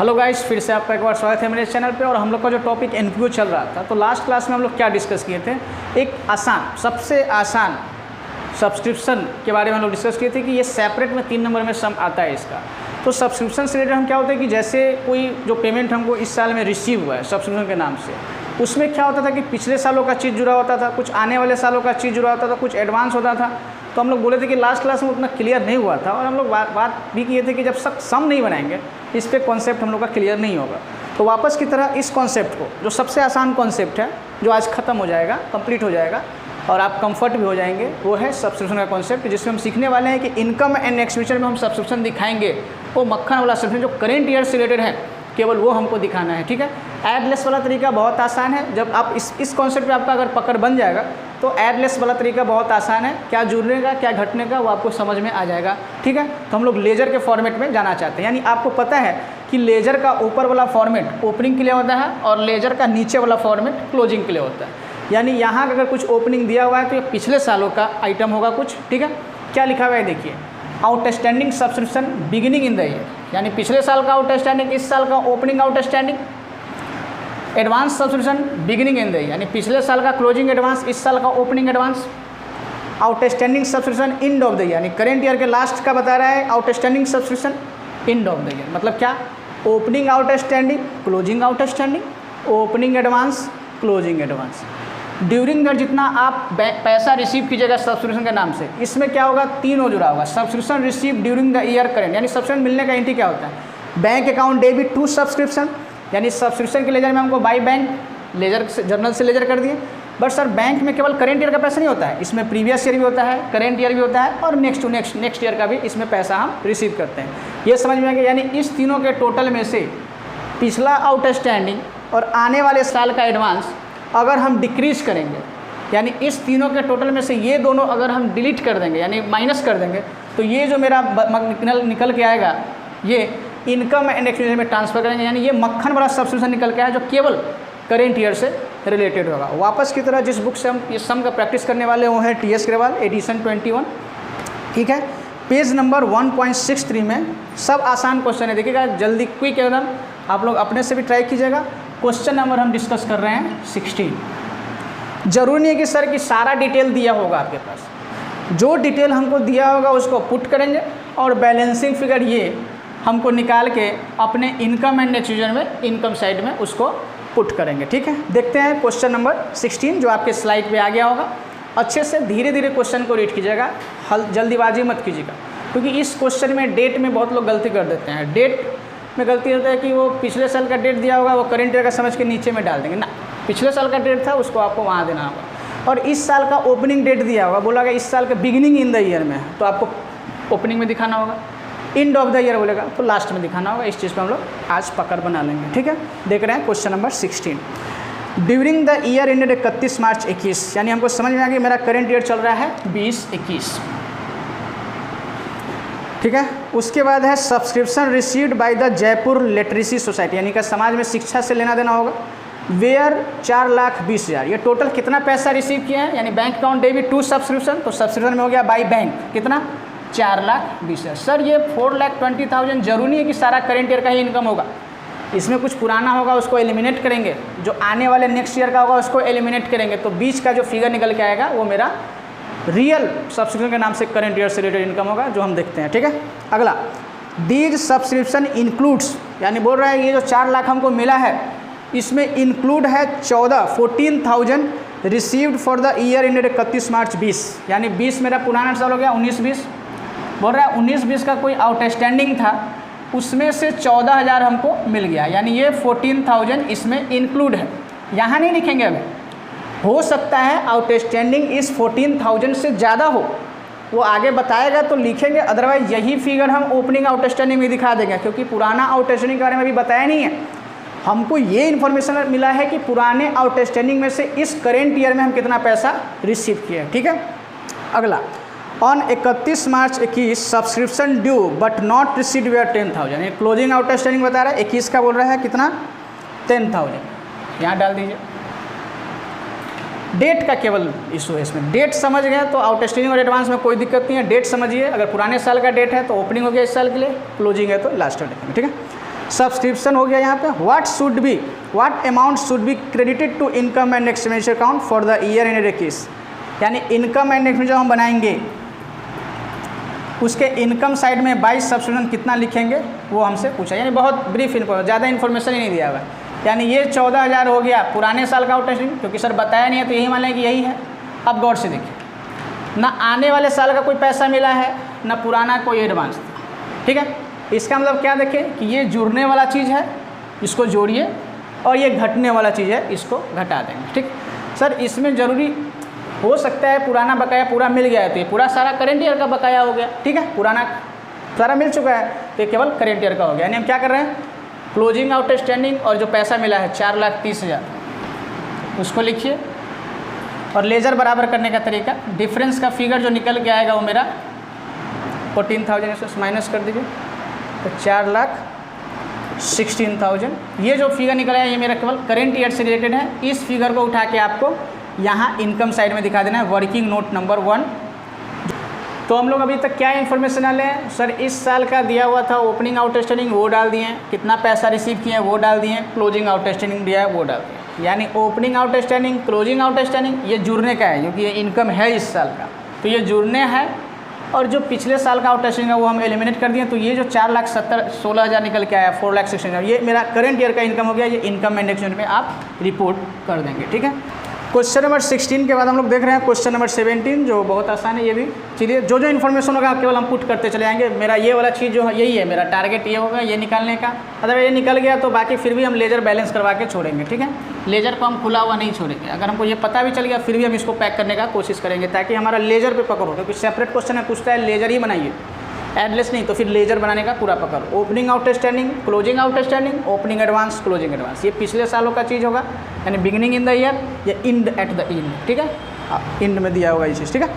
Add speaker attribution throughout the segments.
Speaker 1: Hello guys, फिर से आपका एक बार स्वागत है मेरे चैनल पे। और हम लोग का जो टॉपिक एनपीओ चल रहा था, तो लास्ट क्लास में हम लोग क्या डिस्कस किए थे, एक आसान, सबसे आसान सब्सक्रिप्शन के बारे में हम लोग डिस्कस किए थे कि ये सेपरेट में 3 नंबर में सम आता है इसका। तो सब्सक्रिप्शन से रिलेटेड हम क्या होता है कि जैसे कोई जो पेमेंट हमको इस साल में रिसीव हुआ है सब्सक्रिप्शन के नाम से, उसमें क्या होता था कि पिछले सालों का चीज़ जुड़ा होता था, कुछ आने वाले सालों का चीज़ जुड़ा होता था, कुछ एडवांस होता था। तो हम लोग बोले थे कि लास्ट क्लास में उतना क्लियर नहीं हुआ था, और हम लोग बात भी किए थे कि जब सम नहीं बनाएंगे इस पे कॉन्सेप्ट हम लोग का क्लियर नहीं होगा। तो वापस की तरह इस कॉन्सेप्ट को, जो सबसे आसान कॉन्सेप्ट है, जो आज ख़त्म हो जाएगा, कंप्लीट हो जाएगा और आप कंफर्ट भी हो जाएंगे, वो है सब्सक्रिप्शन का कॉन्सेप्ट, जिसमें हम सीखने वाले हैं कि इनकम एंड एक्सपेंडिचर में हम सब्सक्रिप्शन दिखाएंगे, वो मक्खन वाला सब्सक्रिप्शन जो करेंट ईयर से रिलेटेड है, केवल वो हमको दिखाना है। ठीक है, एडलेस वाला तरीका बहुत आसान है। जब आप इस कॉन्सेप्ट पे आपका अगर पकड़ बन जाएगा तो एडलेस वाला तरीका बहुत आसान है, क्या जुड़ने का क्या घटने का वो आपको समझ में आ जाएगा। ठीक है, तो हम लोग लेजर के फॉर्मेट में जाना चाहते हैं, यानी आपको पता है कि लेजर का ऊपर वाला फॉर्मेट ओपनिंग के लिए होता है और लेजर का नीचे वाला फॉर्मेट क्लोजिंग के लिए होता है। यानी यहाँ अगर कुछ ओपनिंग दिया हुआ है तो ये पिछले सालों का आइटम होगा कुछ। ठीक है, क्या लिखा हुआ है देखिए, outstanding subscription beginning in the year, यानी पिछले साल का आउटस्टैंडिंग, इस साल का opening outstanding. Advance subscription beginning in the year, यानी पिछले साल का क्लोजिंग एडवांस, इस साल का opening advance. Outstanding subscription end of the year, यानी करेंट ईयर के लास्ट का बता रहा है outstanding subscription end of the year. मतलब क्या, opening outstanding, closing outstanding, opening advance, closing advance. During the जितना आप पैसा रिसीव कीजिएगा सब्सक्रिप्शन के नाम से, इसमें क्या होगा, तीनों जुड़ा होगा। Subscription receive during the year current, यानी सब्सक्रिप्शन मिलने का एंट्री क्या होता है, bank account debit to subscription, यानी सब्सक्रिप्शन के लेजर में हमको बाई बैंक लेजर से जर्नल से लेजर कर दिए। बट सर बैंक में केवल करेंट ईयर का पैसा नहीं होता है, इसमें प्रीवियस ईयर भी होता है, करेंट ईयर भी होता है और नेक्स्ट ईयर का भी इसमें पैसा हम रिसीव करते हैं। ये समझ में आ गया, यानी इस तीनों के टोटल में से पिछला आउटस्टैंडिंग और आने वाले साल का एडवांस अगर हम डिक्रीज करेंगे, यानी इस तीनों के टोटल में से ये दोनों अगर हम डिलीट कर देंगे, यानी माइनस कर देंगे, तो ये जो मेरा निकल के आएगा ये इनकम एंड एक्सपेंडिचर में ट्रांसफर करेंगे, यानी ये मक्खन वाला सब्सक्रिप्शन निकल के आया जो केवल करेंट ईयर से रिलेटेड होगा। वापस की तरह जिस बुक से हम ये सम का प्रैक्टिस करने वाले वो है टी एस ग्रेवाल एडिशन 21। ठीक है, पेज नंबर 1.63 में सब आसान क्वेश्चन है, देखिएगा जल्दी क्विक एकदम, आप लोग अपने से भी ट्राई कीजिएगा। क्वेश्चन नंबर हम डिस्कस कर रहे हैं 16। जरूरी नहीं है कि सर कि सारा डिटेल दिया होगा आपके पास, जो डिटेल हमको दिया होगा उसको पुट करेंगे और बैलेंसिंग फिगर ये हमको निकाल के अपने इनकम एंड एक्सपेंडिचर में इनकम साइड में उसको पुट करेंगे। ठीक है, देखते हैं क्वेश्चन नंबर 16 जो आपके स्लाइड पे आ गया होगा। अच्छे से धीरे धीरे क्वेश्चन को रीड कीजिएगा, जल्दीबाजी मत कीजिएगा, क्योंकि इस क्वेश्चन में डेट में बहुत लोग गलती कर देते हैं। डेट में गलती होता है कि वो पिछले साल का डेट दिया होगा वो करेंट ईयर का समझ के नीचे में डाल देंगे ना, पिछले साल का डेट था उसको आपको वहाँ देना होगा। और इस साल का ओपनिंग डेट दिया होगा, बोला गया इस साल के बिगिनिंग इन द ईयर में, तो आपको ओपनिंग में दिखाना होगा। एंड ऑफ द ईयर बोलेगा तो लास्ट में दिखाना होगा। इस चीज़ पर हम लोग आज पकड़ बना लेंगे। ठीक है, देख रहे हैं question number 16। During the year ended 31 March 21, यानी हमको समझ में आ गया मेरा करेंट ईयर चल रहा है 20-21। ठीक है, उसके बाद है subscription received by the Jaipur literacy society, यानी कि समाज में शिक्षा से लेना देना होगा, वेयर 4,20,000। ये टोटल कितना पैसा रिसीव किया है, यानी bank account debit to subscription, तो सब्सक्रिप्शन में हो गया बाई बैंक कितना, 4,20,000। सर ये 4,20,000 जरूरी नहीं है कि सारा करेंट ईयर का ही इनकम होगा, इसमें कुछ पुराना होगा उसको एलिमिनेट करेंगे, जो आने वाले नेक्स्ट ईयर का होगा उसको एलिमिनेट करेंगे, तो बीच का जो फिगर निकल के आएगा वो मेरा रियल सब्सक्रिप्शन के नाम से करेंट ईयर से रिलेटेड इनकम होगा, जो हम देखते हैं। ठीक है, अगला, दीज सब्सक्रिप्शन इंक्लूड्स, यानी बोल रहा है ये जो 4 लाख हमको मिला है इसमें इंक्लूड है 14,000 received for the year ended 31 March 20, यानी 20 मेरा पुराना साल हो गया, 19-20 बोल रहा है, 19-20 का कोई आउटस्टैंडिंग था उसमें से 14,000 हमको मिल गया, यानी ये 14,000 इसमें इंक्लूड है। यहाँ नहीं लिखेंगे अभी, हो सकता है आउटस्टैंडिंग इस 14,000 से ज़्यादा हो, वो आगे बताएगा तो लिखेंगे, अदरवाइज यही फिगर हम ओपनिंग आउटस्टैंडिंग में दिखा देंगे, क्योंकि पुराना आउटस्टैंडिंग के बारे में अभी बताया नहीं है। हमको ये इन्फॉर्मेशन मिला है कि पुराने आउटस्टैंडिंग में से इस करेंट ईयर में हम कितना पैसा रिसीव किए। ठीक है, अगला, on 31 March 21 subscription due but not received were 10,000, यानी क्लोजिंग आउटस्टैंडिंग बता रहा है 21 का, बोल रहा है कितना, 10,000, यहाँ डाल दीजिए। डेट का केवल इशू है इसमें, डेट समझ गए तो आउटस्टैंडिंग और एडवांस में कोई दिक्कत नहीं है। डेट समझिए, अगर पुराने साल का डेट है तो ओपनिंग हो गया इस साल के लिए, क्लोजिंग है तो लास्ट ईयर देखेंगे। ठीक है, सब्सक्रिप्शन हो गया यहाँ पे। What amount should be credited to income and expenditure account for the year in a case, यानी इनकम एंड एक्सपेंडिचर हम बनाएंगे उसके इनकम साइड में 22 सब्सक्रिप्शन कितना लिखेंगे वो हमसे पूछा, यानी बहुत ब्रीफ इन्फॉर्मेशन, ज़्यादा इन्फॉर्मेशन ही नहीं दिया हुआ। यानी ये 14,000 हो गया पुराने साल का आउटस्टैंडिंग, क्योंकि सर बताया नहीं है तो यही मान लें कि यही है। अब गौर से देखिए, ना आने वाले साल का कोई पैसा मिला है, ना पुराना कोई एडवांस था, ठीक है। इसका मतलब क्या देखें कि ये जुड़ने वाला चीज़ है, इसको जोड़िए, और ये घटने वाला चीज़ है, इसको घटा देंगे, ठीक। सर इसमें ज़रूरी हो सकता है पुराना बकाया पूरा मिल गया है तो ये पूरा सारा करेंट ईयर का बकाया हो गया, ठीक है, पुराना सारा मिल चुका है तो ये केवल करेंट ईयर का हो गया। यानी हम क्या कर रहे हैं, क्लोजिंग आउटस्टैंडिंग और जो पैसा मिला है 4,30,000 उसको लिखिए, और लेजर बराबर करने का तरीका, डिफरेंस का फिगर जो निकल के आएगा वो मेरा 14,000 से माइनस कर दीजिए तो 4,16,000। ये जो फिगर निकल आया ये मेरा केवल करेंट ईयर से रिलेटेड है। इस फिगर को उठा के आपको यहाँ इनकम साइड में दिखा देना है, वर्किंग नोट नंबर 1। तो हम लोग अभी तक क्या इन्फॉर्मेशन डाले हैं सर, इस साल का दिया हुआ था ओपनिंग आउटस्टैंडिंग वो डाल दिए हैं, कितना पैसा रिसीव किए हैं वो डाल दिए हैं, क्लोजिंग आउटस्टैंडिंग दिया है वो डाल दिए। यानी ओपनिंग आउटस्टैंडिंग, क्लोजिंग आउटस्टैंडिंग ये जुड़ने का है, क्योंकि ये इनकम है इस साल का तो ये जुड़ने है, और जो पिछले साल का आउटस्टैंडिंग है वो हम एलिमिनेट कर दिए। तो ये जो 4,16,000 निकल के आया, 4,16,000 ये मेरा करंट ईयर का इनकम हो गया। ये इनकम एंड एक्सपेंस में आप रिपोर्ट कर देंगे, ठीक है। क्वेश्चन नंबर 16 के बाद हम लोग देख रहे हैं क्वेश्चन नंबर 17, जो बहुत आसान है ये भी। चलिए जो जो इन्फॉर्मेशन होगा केवल हम पुट करते चले जाएंगे। मेरा ये वाला चीज़ जो है यही है, मेरा टारगेट ये होगा ये निकालने का। अगर ये निकल गया तो बाकी फिर भी हम लेजर बैलेंस करवा के छोड़ेंगे, ठीक है। लेजर को हम खुला हुआ नहीं छोड़ेंगे, अगर हमको ये पता भी चल गया फिर भी हम इसको पैक करने का कोशिश करेंगे ताकि हमारा लेजर पे पकड़ हो, क्योंकि सेपरेट क्वेश्चन है पूछता है लेजर ही बनाइए, एडलेस नहीं, तो फिर लेजर बनाने का पूरा पकड़। Opening outstanding, closing outstanding, opening advance, closing advance, ये पिछले सालों का चीज़ होगा, यानी बिगिनिंग इन द ईयर या इंड एट द इंड, ठीक है, इंड में दिया होगा ये चीज़, ठीक है।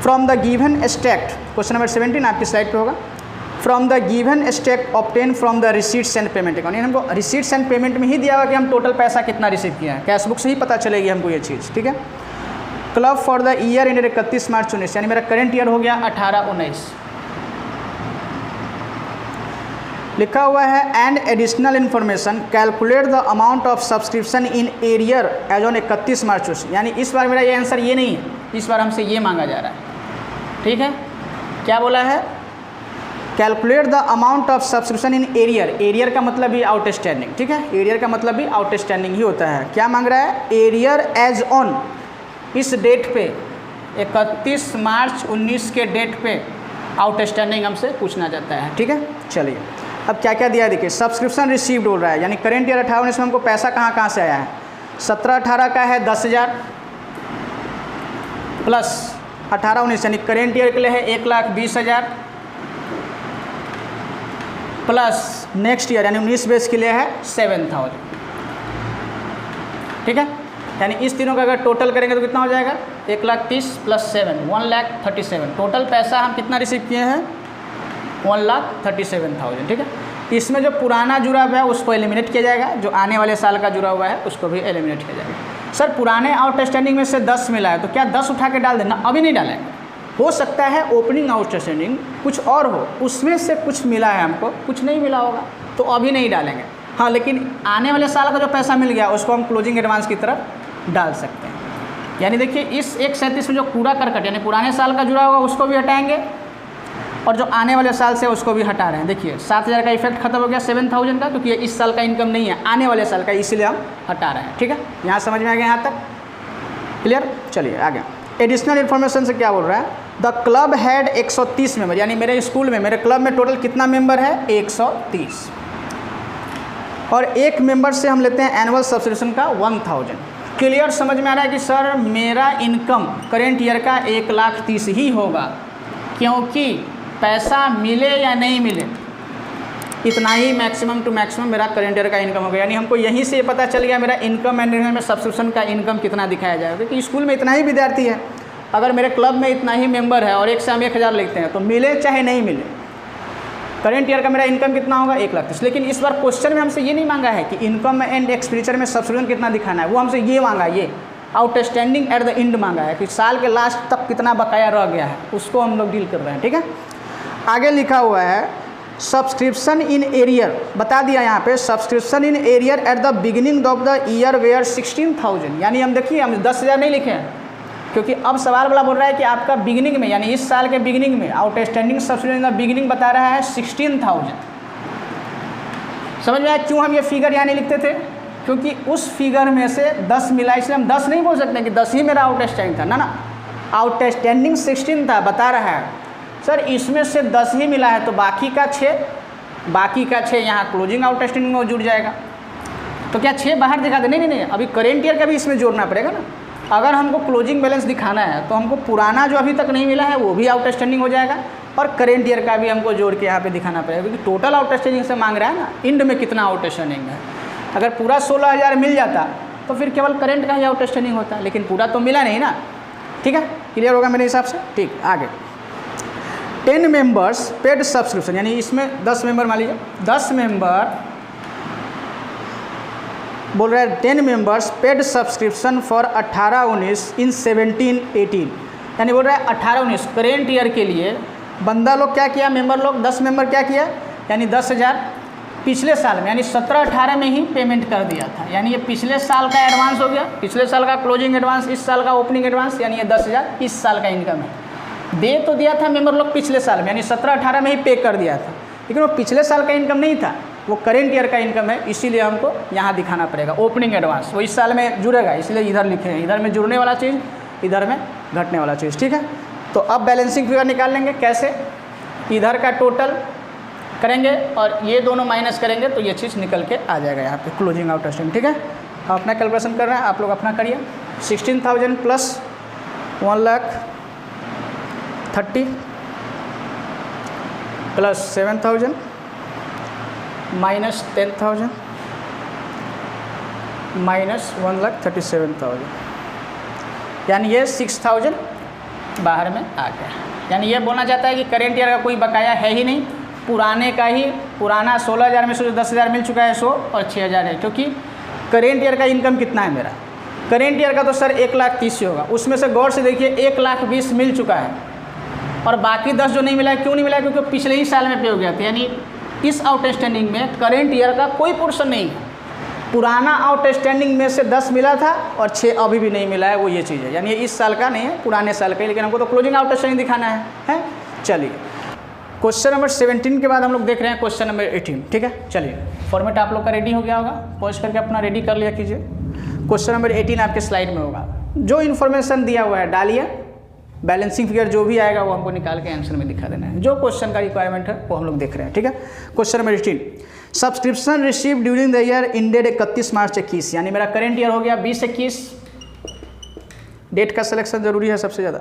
Speaker 1: From the given stacked, question number 17 आपकी स्लाइड पे होगा। From the given stack obtain from the receipts and payment account, यानी हमको रिसीट्स एंड पेमेंट में ही दिया हुआ कि हम टोटल पैसा कितना रिसीव किया है, कैश बुक से ही पता चलेगी हमको ये चीज़, ठीक है। Club for the year ended 31 March 19, यानी मेरा करंट ईयर हो गया 18-19 लिखा हुआ है। And additional information calculate the amount of subscription in arrear as on 31 March 19, यानी इस बार मेरा ये आंसर ये नहीं है, इस बार हमसे ये मांगा जा रहा है, ठीक है। क्या बोला है, calculate the amount of subscription in arrear, arrear का मतलब भी आउटस्टैंडिंग, ठीक है, एरियर का मतलब भी आउटस्टैंडिंग ही होता है। क्या मांग रहा है, एरियर एज ऑन, इस डेट पे 31 मार्च 19 के डेट पे आउटस्टैंडिंग हमसे पूछना जाता है, ठीक है। चलिए अब क्या क्या दिया देखिए, सब्सक्रिप्शन रिसीव्ड हो रहा है, यानी करेंट ईयर 18-19 में हमको पैसा कहाँ से आया है, 17-18 का है 10,000 प्लस 18-19 यानी करेंट ईयर के लिए है 1,20,000 प्लस नेक्स्ट ईयर यानी 19 बेस के लिए है 7,000, ठीक है। यानी इस तीनों का अगर टोटल करेंगे तो कितना हो जाएगा, 1,30,000 प्लस 7 1,37,000। टोटल पैसा हम कितना रिसीव किए हैं, 1,37,000, ठीक है। इसमें जो पुराना जुड़ा हुआ है उसको एलिमिनेट किया जाएगा, जो आने वाले साल का जुड़ा हुआ है उसको भी एलिमिनेट किया जाएगा। सर पुराने आउटस्टैंडिंग में से 10 मिला है तो क्या 10 उठा के डाल देना, अभी नहीं डालेंगे। हो सकता है ओपनिंग आउटस्टैंडिंग कुछ और हो, उसमें से कुछ मिला है हमको, कुछ नहीं मिला होगा तो अभी नहीं डालेंगे। हाँ लेकिन आने वाले साल का जो पैसा मिल गया उसको हम क्लोजिंग एडवांस की तरफ डाल सकते हैं। यानी देखिए इस 137 में जो पूरा करकट यानी पुराने साल का जुड़ा होगा उसको भी हटाएंगे, और जो आने वाले साल से उसको भी हटा रहे हैं। देखिए 7,000 का इफेक्ट खत्म हो गया 7,000 का, क्योंकि ये इस साल का इनकम नहीं है, आने वाले साल का, इसीलिए हम हटा रहे हैं, ठीक है। यहाँ समझ में आ गया, यहाँ तक क्लियर। चलिए आगे एडिशनल इन्फॉर्मेशन से क्या बोल रहा है, द क्लब हैड 130 मेंबर, यानी मेरे स्कूल में मेरे क्लब में टोटल कितना मेंबर है, 130, और एक मेंबर से हम लेते हैं एनुअल सब्सक्रिप्शन का 1,000। क्लियर समझ में आ रहा है कि सर मेरा इनकम करेंट ईयर का 1,30,000 ही होगा, क्योंकि पैसा मिले या नहीं मिले इतना ही मैक्सिमम टू मैक्सिमम मेरा करेंट ईयर का इनकम होगा। यानी हमको यहीं से पता चल गया मेरा इनकम एंड में सब्सक्रिप्शन का इनकम कितना दिखाया जाएगा, क्योंकि स्कूल में इतना ही विद्यार्थी है, अगर मेरे क्लब में इतना ही मेंबर है और एक से हम 1,000 लेते हैं तो मिले चाहे नहीं मिले करेंट ईयर का मेरा इनकम कितना होगा, 1,30,000। लेकिन इस बार क्वेश्चन में हमसे ये नहीं मांगा है कि इनकम एंड एक्सपेंडिचर में सब्सक्रिप्शन कितना दिखाना है, वो हमसे ये मांगा, ये आउटस्टैंडिंग एट द एंड मांगा है कि साल के लास्ट तक कितना बकाया रह गया है, उसको हम लोग डील कर रहे हैं, ठीक है। आगे लिखा हुआ है सब्सक्रिप्शन इन एरियर बता दिया यहाँ पे, subscription in arrear at the beginning of the year were 16,000, यानी हम देखिए हम 10,000 नहीं लिखे हैं, क्योंकि अब सवाल वाला बोल रहा है कि आपका बिगिनिंग में यानी इस साल के बिगिनिंग में outstanding subscription in the beginning बता रहा है 16,000। समझ में आया क्यों हम ये फिगर यहाँ नहीं लिखते थे? क्योंकि उस फिगर में से 10 मिला, इसलिए हम 10 नहीं बोल सकते कि 10 ही मेरा आउटस्टैंडिंग था, ना आउटस्टैंडिंग 16 था बता रहा है सर, इसमें से 10 ही मिला है तो बाकी का 6 यहाँ क्लोजिंग आउटस्टैंडिंग में जुड़ जाएगा। तो क्या 6 बाहर दिखा दे? नहीं, अभी करेंट ईयर का भी इसमें जोड़ना पड़ेगा ना। अगर हमको क्लोजिंग बैलेंस दिखाना है तो हमको पुराना जो अभी तक नहीं मिला है वो भी आउटस्टैंडिंग हो जाएगा, और करेंट ईयर का भी हमको जोड़ के यहाँ पे दिखाना पड़ेगा, क्योंकि टोटल आउटस्टैंडिंग से मांग रहा है ना, इंड में कितना आउटस्टैंडिंग है। अगर पूरा 16,000 मिल जाता तो फिर केवल करेंट का ही आउटस्टैंडिंग होता, लेकिन पूरा तो मिला नहीं ना। ठीक है, क्लियर होगा मेरे हिसाब से? ठीक, आगे 10 मेंबर्स पेड सब्सक्रिप्शन, यानी इसमें 10 मेंबर मान लीजिए, 10 मेंबर बोल रहा है 10 मेंबर्स पेड सब्सक्रिप्शन फॉर 18-19 इन 17-18, यानी बोल रहा है 18-19 करेंट ईयर के लिए बंदा लोग क्या किया, मेंबर लोग 10 मेंबर क्या किया, यानी 10,000 पिछले साल में यानी 17-18 में ही पेमेंट कर दिया था, यानी ये पिछले साल का एडवांस हो गया, पिछले साल का क्लोजिंग एडवांस, इस साल का ओपनिंग एडवांस, यानी ये 10,000 इस साल का इनकम है। दे तो दिया था मेंबर लोग पिछले साल में, यानी 17-18 में ही पे कर दिया था, लेकिन वो पिछले साल का इनकम नहीं था, वो करेंट ईयर का इनकम है, इसीलिए हमको यहाँ दिखाना पड़ेगा ओपनिंग एडवांस, वो इस साल में जुड़ेगा, इसलिए इधर लिखे हैं, इधर में जुड़ने वाला चीज़, इधर में घटने वाला चीज़। ठीक है, तो अब बैलेंसिंग फिगर निकाल लेंगे कैसे, इधर का टोटल करेंगे और ये दोनों माइनस करेंगे तो ये चीज़ निकल के आ जाएगा यहाँ पे क्लोजिंग आउटस्टैंडिंग। ठीक है, हम अपना कैलकुलेशन कर रहे हैं, आप लोग अपना करिए। 16,000 प्लस 1,30,000 प्लस 7,000 माइनस 10,000 माइनस 1,37,000, यानी ये 6,000 बाहर में आ गया। यानी ये बोलना चाहता है कि करेंट ईयर का कोई बकाया है ही नहीं, पुराने का ही, पुराना 16,000 में से 10,000 मिल चुका है 100 और 6,000 है, क्योंकि करेंट ईयर का इनकम कितना है मेरा, करेंट ईयर का तो सर 1,30,000 ही होगा, उसमें से गौर से देखिए 1,20,000 मिल चुका है और बाकी 10 जो नहीं मिला है, क्यों नहीं मिला है? क्योंकि पिछले ही साल में पे हो गया था, यानी इस आउटस्टैंडिंग में करेंट ईयर का कोई पोर्शन नहीं है, पुराना आउटस्टैंडिंग में से 10 मिला था और 6 अभी भी नहीं मिला है, वो ये चीज़ है, यानी ये इस साल का नहीं है, पुराने साल का ही, लेकिन हमको तो क्लोजिंग आउटस्टैंडिंग दिखाना है? चलिए क्वेश्चन नंबर 17 के बाद हम लोग देख रहे हैं क्वेश्चन नंबर 18। ठीक है, चलिए फॉर्मेट आप लोग का रेडी हो गया होगा, पॉज करके अपना रेडी कर लिया कीजिए। क्वेश्चन नंबर 18 आपके स्लाइड में होगा, जो इन्फॉर्मेशन दिया हुआ है डालिए, बैलेंसिंग फिगर जो भी आएगा वो हमको निकाल के आंसर में दिखा देना है, जो क्वेश्चन का रिक्वायरमेंट है वो हम लोग देख रहे हैं। ठीक है, question number 18, subscription receive during the year ended 31 March 21, यानी मेरा करेंट ईयर हो गया 20-21, डेट का सिलेक्शन जरूरी है सबसे ज़्यादा।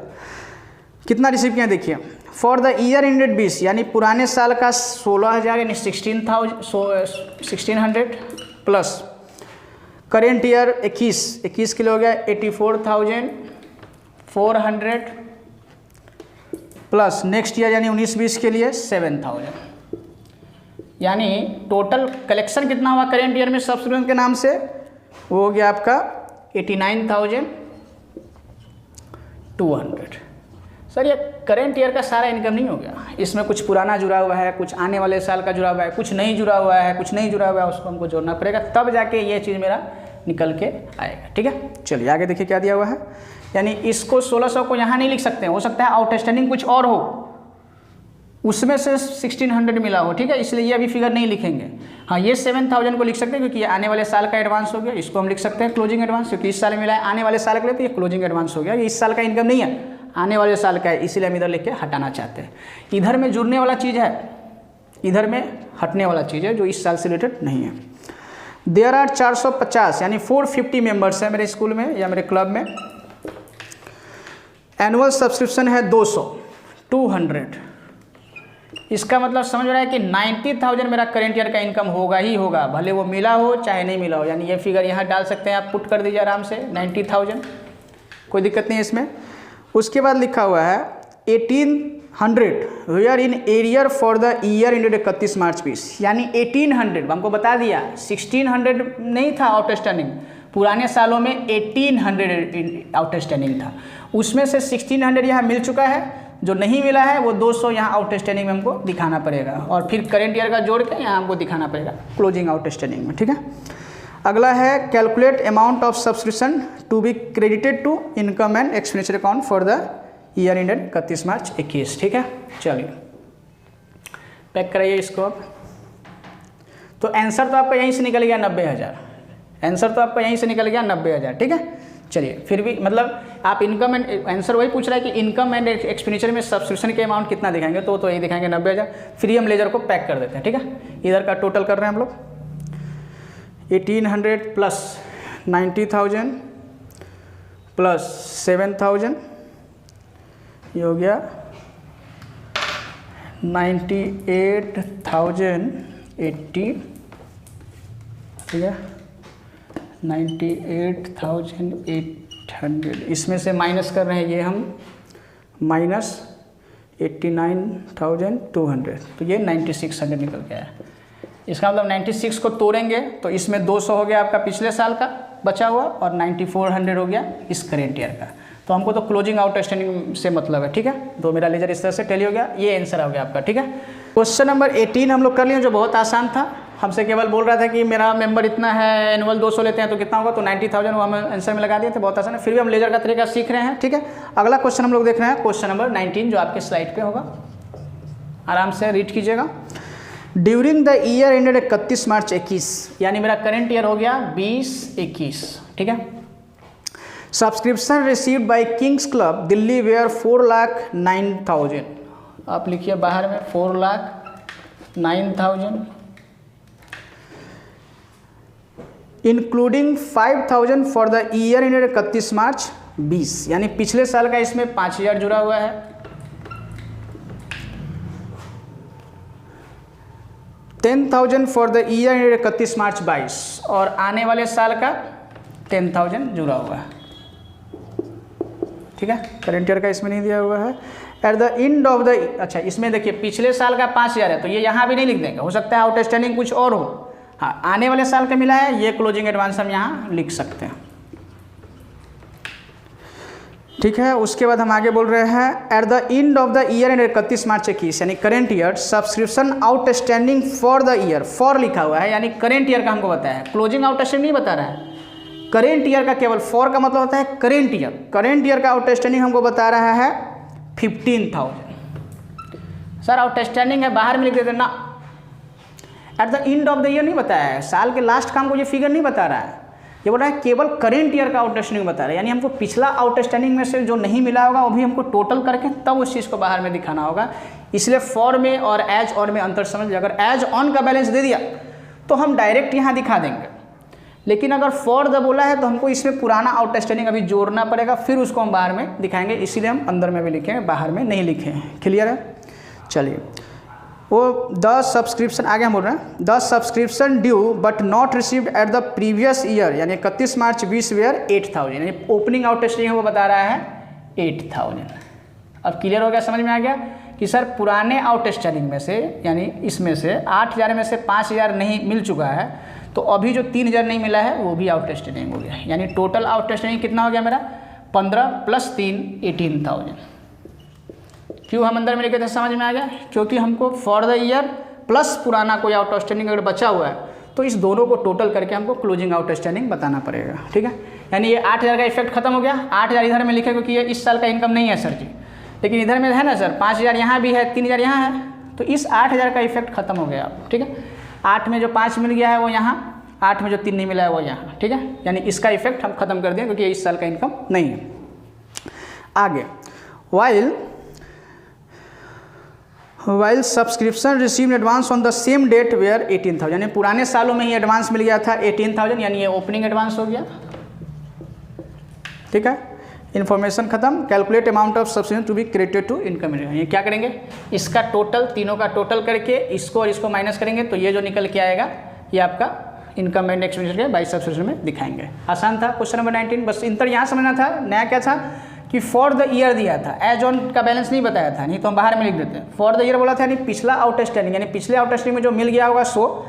Speaker 1: कितना रिसीव किया देखिए, फॉर द ईयर इंडेड 20, यानी पुराने साल का 16,000 यानी 1600 प्लस करेंट ईयर 21 के लिए हो गया 84,400 प्लस नेक्स्ट ईयर यानी 19-20 के लिए 7,000, यानी टोटल कलेक्शन कितना हुआ करेंट ईयर में सब्सक्रिप्शन के नाम से, वो हो गया आपका 89,200। सर ये करेंट ईयर का सारा इनकम नहीं हो गया, इसमें कुछ पुराना जुड़ा हुआ है, कुछ आने वाले साल का जुड़ा हुआ है, कुछ नहीं जुड़ा हुआ है, कुछ नहीं जुड़ा हुआ है, उसको हमको जोड़ना पड़ेगा, तब जाके ये चीज़ मेरा निकल के आएगा। ठीक है, चलिए आगे देखिए क्या दिया हुआ है, यानी इसको 1600 को यहाँ नहीं लिख सकते हैं, हो सकता है आउटस्टैंडिंग कुछ और हो, उसमें से 1600 मिला हो। ठीक है, इसलिए ये अभी फिगर नहीं लिखेंगे। हाँ, ये 7,000 को लिख सकते हैं क्योंकि ये आने वाले साल का एडवांस हो गया, इसको हम लिख सकते हैं क्लोजिंग एडवांस, क्योंकि इस साल मिला है, आने वाले साल के लिए तो ये क्लोजिंग एडवांस हो गया, ये इस साल का इनकम नहीं है, आने वाले साल का है, इसीलिए हम इधर लिख के हटाना चाहते हैं। इधर में जुड़ने वाला चीज़ है, इधर में हटने वाला चीज़ है जो इस साल से रिलेटेड नहीं है। देयर आर 450 यानी 450 मेंबर्स है मेरे स्कूल में या मेरे क्लब में, एनुअल सब्सक्रिप्शन है 200, इसका मतलब समझ रहा है कि 90,000 मेरा करेंट ईयर का इनकम होगा ही होगा, भले वो मिला हो चाहे नहीं मिला हो, यानी ये फिगर यहाँ डाल सकते हैं आप, पुट कर दीजिए आराम से 90,000, कोई दिक्कत नहीं है इसमें। उसके बाद लिखा हुआ है 1800 were in arrear for the year ended 31 March 20, यानी 1800 हमको बता दिया, 1600 नहीं था आउटस्टैंडिंग, पुराने सालों में 1800 आउटस्टैंडिंग था, उसमें से 1600 यहाँ मिल चुका है, जो नहीं मिला है वो 200 यहाँ आउटस्टैंडिंग में हमको दिखाना पड़ेगा, और फिर करेंट ईयर का जोड़ के यहाँ हमको दिखाना पड़ेगा क्लोजिंग आउटस्टैंडिंग में। ठीक है, अगला है calculate amount of subscription to be credited to income and expenditure account for the year ended 31 March 21। ठीक है, चलिए पैक कराइए इसको अब। तो आंसर तो आपका यहीं से निकल गया 90,000, आंसर तो आपका यहीं से निकल गया 90,000। ठीक है, चलिए फिर भी मतलब आप इनकम एंड आंसर वही पूछ रहा है कि इनकम एंड एक्सपेंडिचर में सब्सक्रिप्शन के अमाउंट कितना दिखाएंगे, तो यही दिखाएंगे 90,000। फिर हम लेजर को पैक कर देते हैं। ठीक है, इधर का टोटल कर रहे हैं हम लोग 1800 प्लस 90,000 प्लस 7,000, ये हो गया 98,080। ठीक है, 98,800, इसमें से माइनस कर रहे हैं ये हम माइनस 89,200, तो ये 9600 निकल गया है। इसका मतलब 96 को तोड़ेंगे तो इसमें 200 हो गया आपका पिछले साल का बचा हुआ, और 9400 हो गया इस करेंट ईयर का। तो हमको तो क्लोजिंग आउटस्टैंडिंग से मतलब है। ठीक है, तो मेरा लेजर इस तरह से टैली हो गया, ये आंसर हो गया आपका। ठीक है, क्वेश्चन नंबर 18 हम लोग कर लिए, जो बहुत आसान था। हमसे केवल बोल रहा था कि मेरा मेंबर इतना है, एनुअल 200 लेते हैं तो कितना होगा, तो 90,000 वो हम आंसर में लगा दिए थे, बहुत आसान है। फिर भी हम लेजर का तरीका सीख रहे हैं। ठीक है, अगला क्वेश्चन हम लोग देख रहे हैं, क्वेश्चन नंबर 19 जो आपके स्लाइड पे होगा, आराम से रीड कीजिएगा। During the year ended 31 March 21, यानी मेरा करेंट ईयर हो गया 2021। ठीक है, subscription received by Kings Club Delhi were 4,09,000, आप लिखिए बाहर में 4,09,000, including 5,000 for the year ended 31 March 20, यानी पिछले साल का इसमें 5,000 जुड़ा हुआ है। 10,000 फॉर द ईयर एंडेड 31 मार्च 22, और आने वाले साल का 10,000 जुड़ा हुआ है। ठीक है, करेंट ईयर का इसमें नहीं दिया हुआ है। At the end of the, अच्छा इसमें देखिए पिछले साल का 5,000 है, तो ये यहाँ भी नहीं लिख देंगे, हो सकता है आउटस्टैंडिंग कुछ और हो। हाँ, आने वाले साल का मिला है, ये क्लोजिंग एडवांस हम यहाँ लिख सकते हैं। ठीक है, उसके बाद हम आगे बोल रहे हैं at the end of the year end 31 March 21, यानी current year subscription outstanding for the year, for लिखा हुआ है, यानी करेंट ईयर का हमको बताया है, क्लोजिंग आउटस्टैंडिंग नहीं बता रहा है। करेंट ईयर का केवल फॉर का मतलब होता है करेंट ईयर, करेंट ईयर का आउटस्टैंडिंग हमको बता रहा है 15,000। सर आउटस्टैंडिंग है, बाहर में लिख देते ना, at the end of the year नहीं बताया है, साल के लास्ट का हमको ये फिगर नहीं बता रहा है, ये बोल रहा है केवल करेंट ईयर का आउटस्टैंडिंग बता रहा है, यानी हमको पिछला आउटस्टैंडिंग में से जो नहीं मिला होगा वो भी हमको टोटल करके तब उस चीज़ को बाहर में दिखाना होगा। इसलिए फॉर में और एज और में अंतर समझ, अगर एज ऑन का बैलेंस दे दिया तो हम डायरेक्ट यहाँ दिखा देंगे, लेकिन अगर फॉर द बोला है तो हमको इसमें पुराना आउटस्टैंडिंग अभी जोड़ना पड़ेगा, फिर उसको हम बाहर में दिखाएंगे, इसीलिए हम अंदर में भी लिखेंगे, बाहर में नहीं लिखे हैं। क्लियर है? चलिए, वो द सब्सक्रिप्शन आगे हम बोल रहे हैं, the subscription due but not received at the previous year, यानी 31 मार्च 20 वेयर 8,000, यानी ओपनिंग आउटस्टैंडिंग वो बता रहा है 8,000। अब क्लियर हो गया, समझ में आ गया कि सर पुराने आउटस्टैंडिंग में से, यानी इसमें से 8,000 में से 5,000 नहीं मिल चुका है, तो अभी जो 3,000 नहीं मिला है वो भी आउटस्टैंडिंग हो गया, यानी टोटल आउटस्टैंडिंग कितना हो गया मेरा 15 प्लस 3 18,000। क्यों हम अंदर में लिखे थे, समझ में आ गया, क्योंकि हमको फॉर द ईयर प्लस पुराना कोई आउटस्टैंडिंग अगर बचा हुआ है तो इस दोनों को टोटल करके हमको क्लोजिंग आउटस्टैंडिंग बताना पड़ेगा। ठीक है, यानी ये 8,000 का इफेक्ट खत्म हो गया, 8,000 इधर में लिखे क्योंकि ये इस साल का इनकम नहीं है सर जी, लेकिन इधर में है ना सर 5,000 यहाँ भी है, 3,000 यहाँ है, तो इस 8,000 का इफेक्ट खत्म हो गया। ठीक है, 8 में जो 5 मिल गया है वो यहाँ, 8 में जो 3 नहीं मिला है वो यहाँ। ठीक है, यानी इसका इफेक्ट हम खत्म कर दें क्योंकि ये इस साल का इनकम नहीं है। आगे, while subscription receive advance on the same date were 18,000, यानी पुराने सालों में ही एडवांस मिल गया था 18,000, यानी ये ओपनिंग एडवांस हो गया। ठीक है, इन्फॉर्मेशन खत्म। Calculate amount of subscription to be credited to income, ये क्या करेंगे, इसका टोटल, तीनों का टोटल करके इसको और इसको माइनस करेंगे तो ये जो निकल के आएगा ये आपका इनकम एंड एक्सपेंडिचर के बाई सब्सक्रिप्शन में दिखाएंगे। आसान था क्वेश्चन नंबर 19, बस इंतर यहाँ समझना था। नया क्या था कि फॉर द ईयर दिया था, एज ऑन का बैलेंस नहीं बताया था, नहीं तो हम बाहर में लिख देते हैं। फॉर द ईयर बोला था, यानी पिछला आउटस्टैंडिंग, यानी पिछले आउटस्टैंडिंग में जो मिल गया होगा सो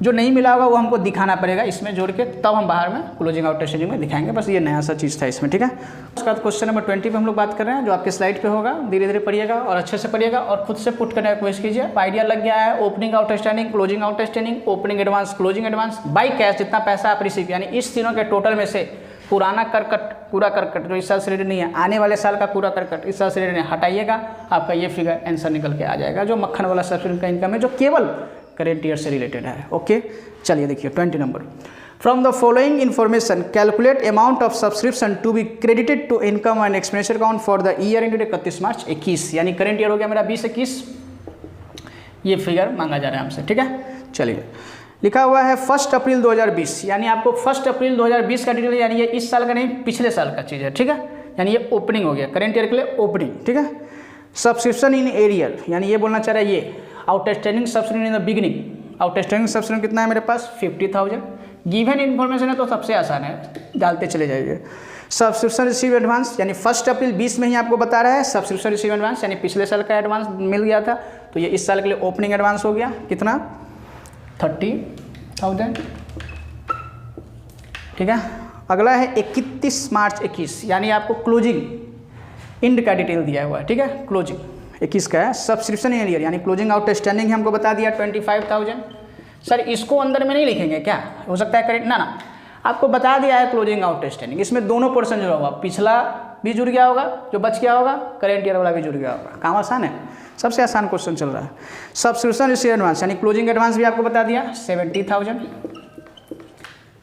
Speaker 1: जो नहीं मिला होगा वो हमको दिखाना पड़ेगा इसमें जोड़ के, तब हम बाहर में क्लोजिंग आउटस्टैंडिंग में दिखाएंगे। बस ये नया सा चीज़ था इसमें, ठीक है। उसके बाद क्वेश्चन नंबर 20 पे हम लोग बात कर रहे हैं, जो आपके स्लाइड पे होगा। धीरे धीरे पढ़िएगा और अच्छे से पढ़िएगा और खुद से पुट करने का कोशिश कीजिए। आइडिया लग गया है। Opening outstanding, closing outstanding, opening advance, closing advance by cash, जितना पैसा आप रिसीव, यानी इस तीनों के टोटल में से पुराना करकट, पूरा करकट जो इस साल से रिलेटेड नहीं है, आने वाले साल का पूरा करकट इस साल से रिलेटेड हटाइएगा, आपका ये फिगर आंसर निकल के आ जाएगा, जो मक्खन वाला सब्सक्रिप्शन का इनकम है, जो केवल करेंट ईयर से रिलेटेड है। ओके, चलिए देखिए 20 number. From the following information calculate amount of subscription to be credited to income and expenditure account for the year ended 31 March 21, यानी करेंट ईयर हो गया मेरा 20-21, ये फिगर मांगा जा रहा है हमसे, ठीक है। चलिए, लिखा हुआ है 1 अप्रैल 2020, यानी आपको 1 अप्रैल 2020 का डिटेल, यानी ये इस साल का नहीं पिछले साल का चीज़ है, ठीक है। यानी ये ओपनिंग हो गया करेंट ईयर के लिए, ओपनिंग, ठीक है। सब्सक्रिप्शन इन एरियर, यानी ये बोलना चाह रहा है ये outstanding subscription in the beginning, outstanding subscription कितना है मेरे पास 50,000। गिवन इन्फॉर्मेशन है तो सबसे आसान है, डालते चले जाइए। सब्सक्रिप्शन रिसीव एडवांस, यानी 1 अप्रैल 20 में ही आपको बता रहा है सब्सक्रिप्शन रिसीव एडवांस, यानी पिछले साल का एडवांस मिल गया था, तो ये इस साल के लिए ओपनिंग एडवांस हो गया, कितना 30,000, ठीक है। अगला है 31 मार्च 21, यानी आपको क्लोजिंग इंड का डिटेल दिया हुआ है, ठीक है। क्लोजिंग 21 का है। सब्सक्रिप्शन इन ईयर, यानी क्लोजिंग आउटस्टैंडिंग हमको बता दिया 25,000। सर इसको अंदर में नहीं लिखेंगे क्या, हो सकता है करेक्ट ना, आपको बता दिया है क्लोजिंग आउटस्टैंडिंग, इसमें दोनों पोर्शन जुड़ा हुआ, पिछला भी जुड़ गया होगा, जो बच गया होगा करेंट ईयर वाला भी जुड़ गया होगा। काम आसान है, सबसे आसान क्वेश्चन चल रहा है। सब्सक्रिप्शन रिसीव एडवांस, यानी क्लोजिंग एडवांस भी आपको बता दिया 70,000,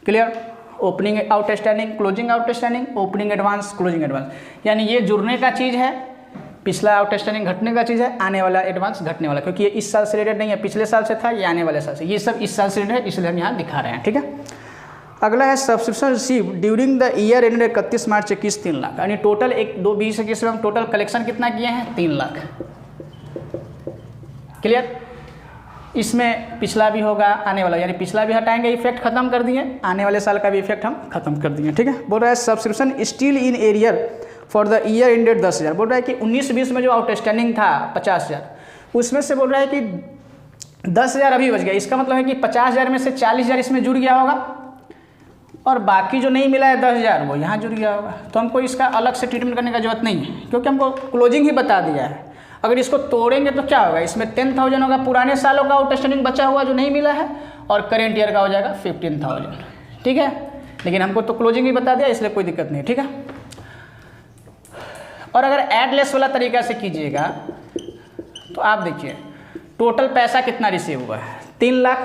Speaker 1: clear. Opening outstanding, closing outstanding, opening advance, closing advance, यानी ये जुड़ने का चीज़ है, पिछला आउटस्टैंडिंग घटने का चीज़ है, आने वाला एडवांस घटने वाला, क्योंकि ये इस साल से रिलेटेड नहीं है, पिछले साल से था, ये आने वाले साल से, ये सब इस साल से रिलेटेड है, इसलिए हम यहाँ दिखा रहे हैं, ठीक है। अगला है subscription receive during the year ended 31 March 21 3 lakh, यानी टोटल 1-2-20-21 में हम टोटल कलेक्शन कितना किए हैं 3 लाख, क्लियर। इसमें पिछला भी होगा, आने वाला, यानी पिछला भी हटाएंगे, इफेक्ट खत्म कर दिए, आने वाले साल का भी इफेक्ट हम खत्म कर दिए, ठीक है। बोल रहा है subscription still in arrear for the year ended 10,000, बोल रहा है कि 19-20 में जो आउटस्टैंडिंग था 50,000, उसमें से बोल रहा है कि 10,000 अभी बच गया, इसका मतलब है कि 50,000 में से 40,000 इसमें जुड़ गया होगा, और बाकी जो नहीं मिला है 10,000 वो यहाँ जुड़ गया होगा। तो हमको इसका अलग से ट्रीटमेंट करने का जरूरत नहीं है, क्योंकि हमको क्लोजिंग ही बता दिया है। अगर इसको तोड़ेंगे तो क्या होगा, इसमें 10,000 होगा पुराने सालों का आउटस्टैंडिंग बचा हुआ जो नहीं मिला है, और करेंट ईयर का हो जाएगा 15,000, ठीक है। लेकिन हमको तो क्लोजिंग ही बता दिया, इसलिए कोई दिक्कत नहीं, ठीक है। और अगर एडलेस वाला तरीका से कीजिएगा तो आप देखिए टोटल पैसा कितना रिसीव हुआ है 3 लाख,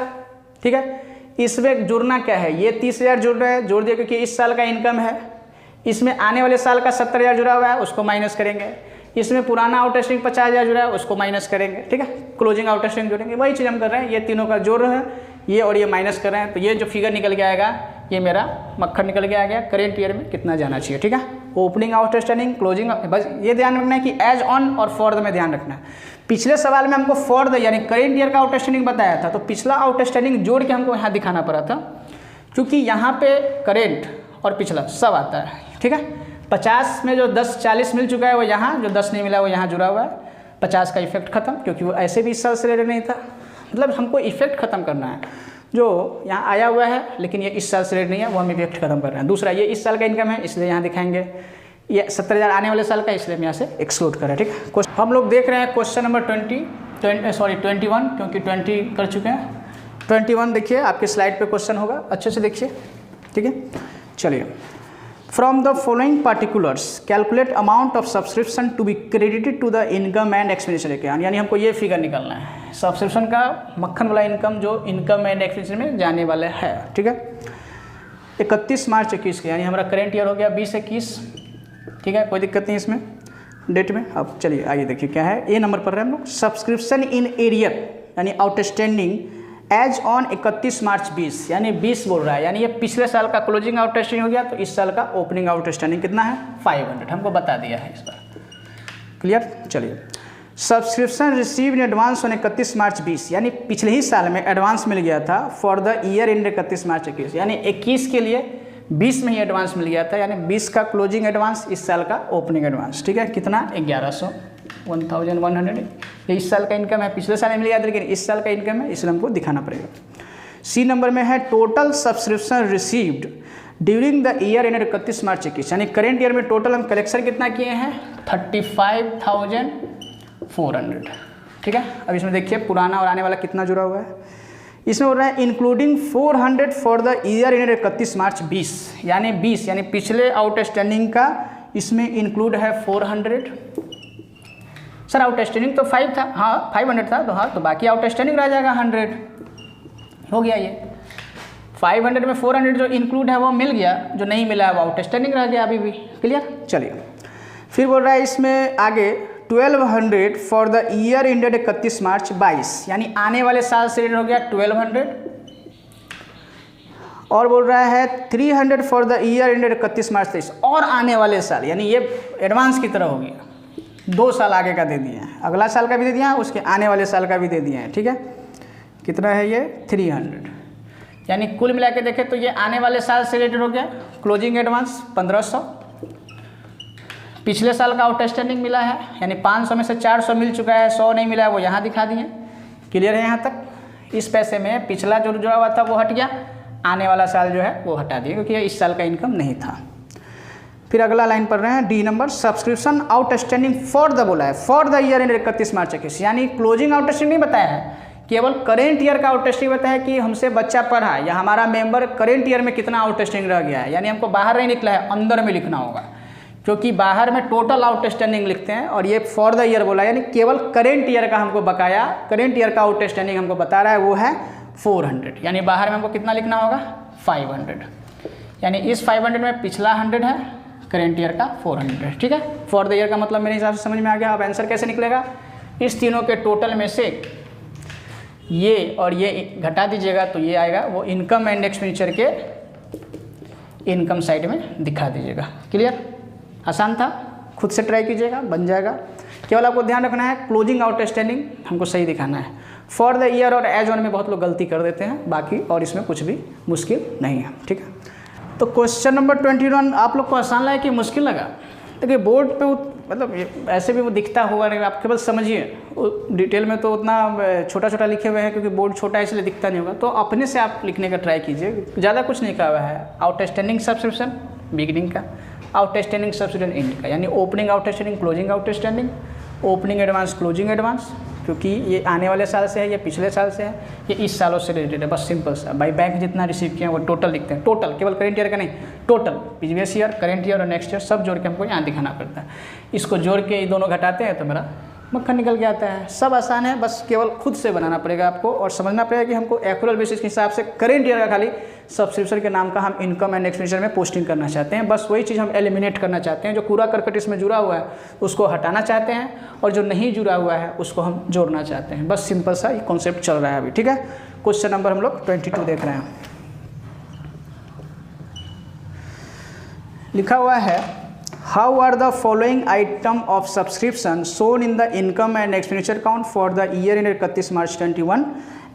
Speaker 1: ठीक है। इसमें जुड़ना क्या है, ये 30,000 जुड़ रहा है, जोड़ दिया क्योंकि इस साल का इनकम है, इसमें आने वाले साल का 70,000 जुड़ा हुआ है, उसको माइनस करेंगे, इसमें पुराना आउटस्टैंडिंग 50,000 जुड़ा है, उसको माइनस करेंगे, ठीक है। क्लोजिंग आउटस्टैंडिंग जोड़ेंगे, वही चीज़ हम कर रहे हैं, ये तीनों का जोड़ रहे हैं, ये और ये माइनस कर रहे हैं, तो ये जो फिगर निकल के आएगा ये मेरा मक्खन निकल के आ गया करेंट ईयर में कितना जाना चाहिए, ठीक है। ओपनिंग आउटस्टैंडिंग, क्लोजिंग, बस ये ध्यान रखना है कि एज ऑन और फॉर द में ध्यान रखना है। पिछले सवाल में हमको फॉर द यानी करेंट ईयर का आउटस्टैंडिंग बताया था, तो पिछला आउटस्टैंडिंग जोड़ के हमको यहाँ दिखाना पड़ा था, क्योंकि यहाँ पे करेंट और पिछला सब आता है, ठीक है। 50 में जो 10-40 मिल चुका है वो यहाँ, जो 10 नहीं मिला वो यहाँ जुड़ा हुआ है, 50 का इफेक्ट खत्म, क्योंकि वो ऐसे भी इस साल से रिलेटेड नहीं था, मतलब हमको इफेक्ट खत्म करना है, जो यहाँ आया हुआ है लेकिन ये इस साल से रिलेटेड नहीं है, वो हम इफेक्ट खत्म कर रहे हैं। दूसरा, ये इस साल का इनकम है इसलिए यहाँ दिखाएंगे, ये 70,000 आने वाले साल का, इसलिए हम यहाँ से एक्सक्लूड कर रहे हैं, ठीक है। हम लोग देख रहे हैं क्वेश्चन नंबर 21, क्योंकि 20 कर चुके हैं। 21 देखिए, आपके स्लाइड पे क्वेश्चन होगा, अच्छे से देखिए, ठीक है। चलिए, from the following particulars calculate amount of subscription to be credited to the income and expenditure account, यानी हमको ये फिगर निकालना है, सब्सक्रिप्शन का मक्खन वाला इनकम जो इनकम एंड एक्सपेंडिचर में जाने वाला है, ठीक है। 31 मार्च 21 के, यानी हमारा करेंट ईयर हो गया 20-21, ठीक है, कोई दिक्कत नहीं इसमें डेट में। अब चलिए आइए देखिए क्या है, ए नंबर पर रहे हम लोग। सब्सक्रिप्शन इन एरियर यानी आउटस्टैंडिंग एज ऑन 31 मार्च 20, यानी 20 बोल रहा है, यानी ये पिछले साल का क्लोजिंग आउटस्टैंडिंग हो गया, तो इस साल का ओपनिंग आउटस्टैंडिंग कितना है 500, हमको बता दिया है इस बार, क्लियर। चलिए, subscription receive in advance on 31 March 20, यानी पिछले ही साल में एडवांस मिल गया था for the year end 31 March 21, यानी 21 के लिए 20 में ही एडवांस मिल गया था, यानी 20 का क्लोजिंग एडवांस, इस साल का ओपनिंग एडवांस, ठीक है। कितना 1100, 1100, ये इस साल का इनकम है, पिछले साल में मिल गया था लेकिन इस साल का इनकम है, इसलिए हमको दिखाना पड़ेगा। सी नंबर में है total subscription received during the year end 31 March 21, यानी करेंट ईयर में टोटल हम कलेक्शन कितना किए हैं 35,400। ठीक है, अब इसमें देखिए पुराना और आने वाला कितना जुड़ा हुआ है। इसमें बोल रहा है including 400 for the year end 31 March 20, यानी 20 यानी पिछले आउटस्टैंडिंग का इसमें इंक्लूड है 400। सर आउटस्टैंडिंग तो 5 था, हाँ 500 था, तो हाँ तो बाकी आउटस्टैंडिंग रह जाएगा 100, हो गया ये 500 में 400 जो इंक्लूड है वो मिल गया, जो नहीं मिला है वो आउटस्टैंडिंग रह गया अभी भी। क्लियर, चलिए फिर बोल रहा है इसमें आगे 1200 फॉर द ईयर एंडेड 31 मार्च 22, यानी आने वाले साल से हो गया 1200, और बोल रहा है 300 फॉर द ईयर एंडेड 31 मार्च 23, और आने वाले साल, यानी ये एडवांस की तरह हो गया, 2 साल आगे का दे दिए हैं, अगला साल का भी दे दिया है, उसके आने वाले साल का भी दे दिए हैं। ठीक है, कितना है ये 300, यानी कुल मिला के देखें तो ये आने वाले साल से रिलेटेड हो गया। क्लोजिंग एडवांस 1500, पिछले साल का आउटस्टैंडिंग मिला है, यानी 500 में से 400 मिल चुका है, 100 नहीं मिला है, वो यहाँ दिखा दिए। क्लियर है यहाँ तक? इस पैसे में पिछला जो जुड़ा हुआ था वो हट गया, आने वाला साल जो है वो हटा दिया क्योंकि इस साल का इनकम नहीं था। फिर अगला लाइन पढ़ रहे हैं D number, subscription outstanding for the बोला है, for the year end 31 March 21, यानी क्लोजिंग आउटस्टैंडिंग नहीं बताया है, केवल करेंट ईयर का आउटस्टैंडिंग बताया कि हमसे बच्चा पढ़ा या हमारा मेंबर करेंट ईयर में कितना आउटस्टैंडिंग रह गया है, यानी हमको बाहर नहीं निकला है, अंदर में लिखना होगा, क्योंकि बाहर में टोटल आउटस्टैंडिंग लिखते हैं और ये फॉर द ईयर बोला, यानी केवल करेंट ईयर का हमको बकाया, करेंट ईयर का आउटस्टैंडिंग हमको बता रहा है वो है 400, यानी बाहर में हमको कितना लिखना होगा 500, यानी इस 500 में पिछला 100 है, करेंट ईयर का 400। ठीक है, फॉर द ईयर का मतलब मेरे हिसाब से समझ में आ गया। अब आंसर कैसे निकलेगा, इस तीनों के टोटल में से ये और ये घटा दीजिएगा तो ये आएगा, वो इनकम एंड एक्सपेंडिचर के इनकम साइड में दिखा दीजिएगा। क्लियर, आसान था, खुद से ट्राई कीजिएगा, बन जाएगा। केवल आपको ध्यान रखना है क्लोजिंग आउटस्टैंडिंग हमको सही दिखाना है। फॉर द ईयर और एज ऑन में बहुत लोग गलती कर देते हैं, बाकी और इसमें कुछ भी मुश्किल नहीं है। ठीक है, तो क्वेश्चन नंबर 21 आप लोग को आसान लगा कि मुश्किल लगा? देखिए बोर्ड पे मतलब ऐसे भी वो दिखता होगा नहीं, आप केवल समझिए, डिटेल में तो उतना छोटा छोटा लिखे हुए हैं क्योंकि बोर्ड छोटा है इसलिए दिखता नहीं होगा, तो अपने से आप लिखने का ट्राई कीजिए, ज़्यादा कुछ नहीं लिखा हुआ है। आउटस्टैंडिंग सब्सक्रिप्शन बिगिनिंग का, आउटस्टैंडिंग सब्सक्रिप्शन एंड का, यानी opening outstanding, closing outstanding, opening advance, closing advance, क्योंकि ये आने वाले साल से है, ये पिछले साल से है, ये इस सालों से रिलेटेड है, बस सिंपल सा। बाई बैंक जितना रिसीव किया वो टोटल लिखते हैं, टोटल, केवल करेंट ईयर का नहीं, total previous year, current year और नेक्स्ट ईयर सब जोड़ के हमको यहाँ दिखाना पड़ता है। इसको जोड़ के ये दोनों घटाते हैं तो मेरा मक्खन निकल के आता है। सब आसान है, बस केवल खुद से बनाना पड़ेगा आपको और समझना पड़ेगा कि हमको एक्चुअल बेसिस के हिसाब से करेंट ईयर का खाली सब्सक्रिप्शन के नाम का हम इनकम एंड एक्सपेंडिचर में पोस्टिंग करना चाहते हैं, बस वही चीज़ हम एलिमिनेट करना चाहते हैं। जो कूड़ा करकट इसमें जुड़ा हुआ है उसको हटाना चाहते हैं और जो नहीं जुड़ा हुआ है उसको हम जोड़ना चाहते हैं, बस सिंपल सा ये कॉन्सेप्ट चल रहा है अभी। ठीक है, क्वेश्चन नंबर हम लोग 22 देख रहे हैं। लिखा हुआ है how are the following item of subscription shown in the income and expenditure account for the year end 31 March 21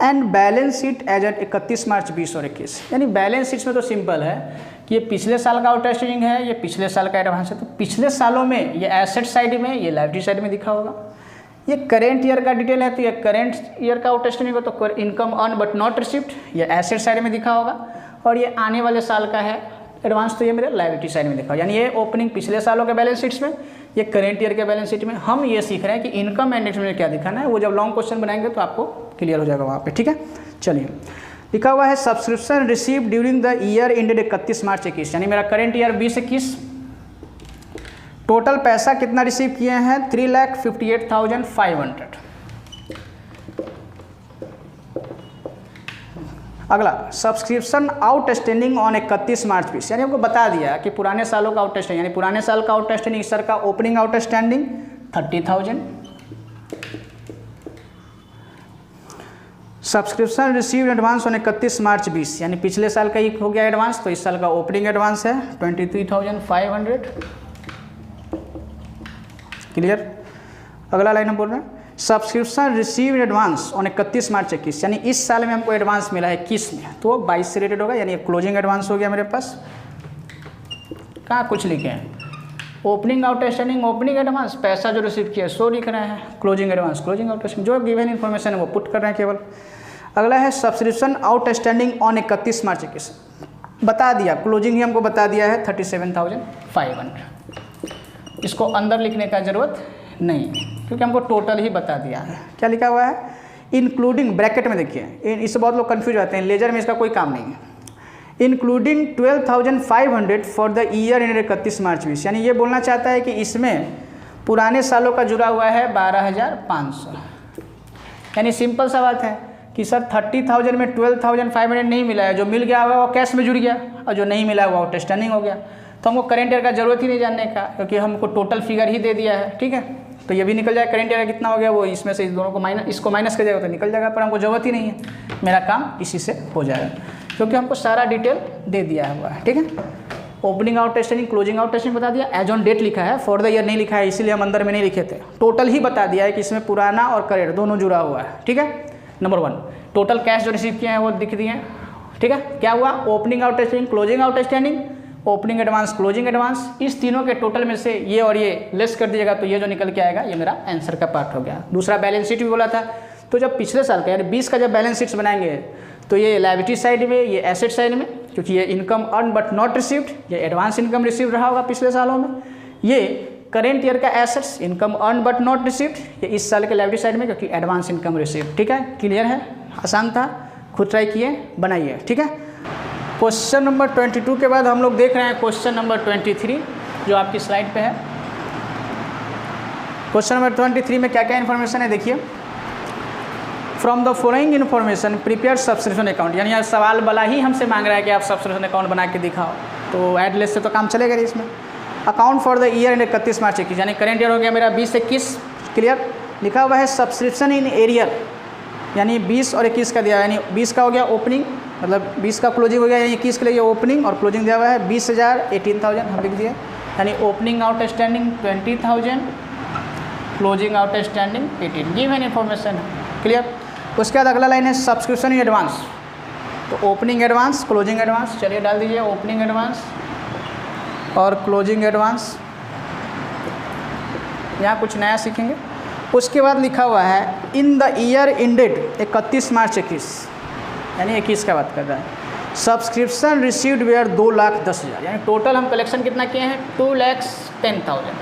Speaker 1: and balance sheet as at 31 March 20 और 21। यानी बैलेंस शीट में तो सिंपल है कि ये पिछले साल का आउटस्टैंडिंग है, ये पिछले साल का एडवांस है, तो पिछले सालों में ये एसेट साइड में, ये लायबिलिटी साइड में दिखा होगा। ये करेंट ईयर का डिटेल है तो ये करेंट ईयर का आउटस्टैंडिंग हो तो income earn but not received, ये एसेट साइड में दिखा होगा, और ये आने वाले साल का है एडवांस तो ये मेरे लायबिलिटी साइड में दिखा। यानी ये ओपनिंग पिछले सालों के बैलेंस शीट्स में, ये करेंट ईयर के बैलेंस शीट में। हम ये सीख रहे हैं कि इनकम एंड एक्सपेंडिचर क्या दिखाना है, वो जब लॉन्ग क्वेश्चन बनाएंगे तो आपको क्लियर हो जाएगा वहाँ पे। ठीक है, चलिए लिखा हुआ है subscription receive during the year ended 31 March 21, यानी मेरा करेंट ईयर 20-21, टोटल पैसा कितना रिसीव किए हैं 3,58,500। अगला सब्सक्रिप्शन आउटस्टैंडिंग ऑन 31 मार्च 20, यानी हमको बता दिया कि पुराने सालों का आउटस्टैंडिंग, यानी पुराने साल का आउटस्टैंडिंग, इस साल का opening outstanding 30,000। Subscription receive advance on 31 March 20, यानी पिछले साल का ही हो गया एडवांस तो इस साल का ओपनिंग एडवांस है 23,500। क्लियर, अगला लाइन हम बोल रहे हैं subscription receive advance on 31 March 21, यानी इस साल में हमको एडवांस मिला है 21 में, तो 22 से रिलेटेड होगा, यानी क्लोजिंग एडवांस हो गया मेरे पास। कहाँ कुछ लिखे हैं, ओपनिंग आउटस्टैंडिंग, ओपनिंग एडवांस, पैसा जो रिसीव किया 100 लिख रहे हैं, क्लोजिंग एडवांस, क्लोजिंग आउटस्टैंडिंग, जो गिवन इन्फॉर्मेशन है वो पुट कर रहे हैं केवल। अगला है सब्सक्रिप्शन आउटस्टैंडिंग ऑन 31 मार्च 21, बता दिया, क्लोजिंग ही हमको बता दिया है 37,500। इसको अंदर लिखने का ज़रूरत नहीं है क्योंकि हमको टोटल ही बता दिया है। क्या लिखा हुआ है, इंक्लूडिंग, ब्रैकेट में देखिए, इससे बहुत लोग कंफ्यूज होते हैं, लेजर में इसका कोई काम नहीं है। Including 12,500 for the year in 31 March 20, यानी ये बोलना चाहता है कि इसमें पुराने सालों का जुड़ा हुआ है 12,500। यानी सिंपल सा बात है कि सर 30,000 में 12,500 नहीं मिला है, जो मिल गया होगा वो कैश में जुड़ गया और जो नहीं मिला वो आउटस्टैंडिंग हो गया। तो हमको करेंट ईयर का ज़रूरत ही नहीं जानने का क्योंकि हमको टोटल फिगर ही दे दिया है, ठीक है। तो ये भी निकल जाएगा, करेंट ईयर कितना हो गया वो इसमें से इस दोनों को माइनस, इसको माइनस कर जाएगा तो निकल जाएगा, पर हमको ज़रूरत ही नहीं है, मेरा काम इसी से हो जाएगा क्योंकि हमको सारा डिटेल दे दिया हुआ है, ठीक है। ओपनिंग आउटस्टैंडिंग, क्लोजिंग आउटस्टैंडिंग बता दिया, एज ऑन डेट लिखा है, फॉर द ईयर नहीं लिखा है इसीलिए हम अंदर में नहीं लिखे थे। टोटल ही बता दिया है कि इसमें पुराना और करेंट दोनों जुड़ा हुआ है, ठीक है। नंबर 1, टोटल कैश जो रिसीव किए हैं वो दिख दिए, ठीक है। क्या हुआ, opening outstanding, closing outstanding, opening advance, closing advance, इस तीनों के टोटल में से ये और ये लेस कर दीजिएगा तो ये जो निकल के आएगा ये मेरा आंसर का पार्ट हो गया। दूसरा बैलेंस शीट भी बोला था, तो जब पिछले साल का यानी 20 का जब बैलेंस शीट्स बनाएंगे तो ये लायबिलिटी साइड में, ये एसेट साइड में, क्योंकि ये income earn but not received, ये एडवांस इनकम रिसीव रहा होगा पिछले सालों में, ये करेंट ईयर का assets income earn but not received, ये इस साल के लायबिलिटी साइड में क्योंकि एडवांस इनकम रिसीव्ड, ठीक है। क्लियर है, आसान था, खुद ट्राई किए, बनाइए, ठीक है। क्वेश्चन नंबर 22 के बाद हम लोग देख रहे हैं क्वेश्चन नंबर 23 जो आपकी स्लाइड पे है। क्वेश्चन नंबर 23 में क्या क्या इन्फॉर्मेशन है देखिए। From the following information prepare subscription account, यानी यार सवाल वाला ही हमसे मांग रहा है कि आप सब्सक्रिप्शन अकाउंट बना के दिखाओ, तो एडलेस से तो काम चलेगा नहीं इसमें। Account for the year end 31 March 21, यानी करेंट ईयर हो गया मेरा 20-21, क्लियर। लिखा हुआ है सब्सक्रिप्शन इन एरियर, यानी 20 और 21 का दिया, यानी 20 का हो गया ओपनिंग, मतलब 20 का क्लोजिंग हो गया, यानी 21 के लिए ओपनिंग और क्लोजिंग दिया हुआ है 20,000, 18,000 हम लिख दिए, यानी opening outstanding 20,000, closing outstanding 18, given information है, क्लियर। उसके बाद अगला लाइन है सब्सक्रिप्शन इन एडवांस, तो ओपनिंग एडवांस, क्लोजिंग एडवांस, चलिए डाल दीजिए ओपनिंग एडवांस और क्लोजिंग एडवांस, यहाँ कुछ नया सीखेंगे। उसके बाद लिखा हुआ है in the year ended 31 March 21, यानी 21 का बात कर रहा है। सब्सक्रिप्शन रिसीव्ड वेयर 2,10,000, यानी टोटल हम कलेक्शन कितना किए हैं 2,10,000,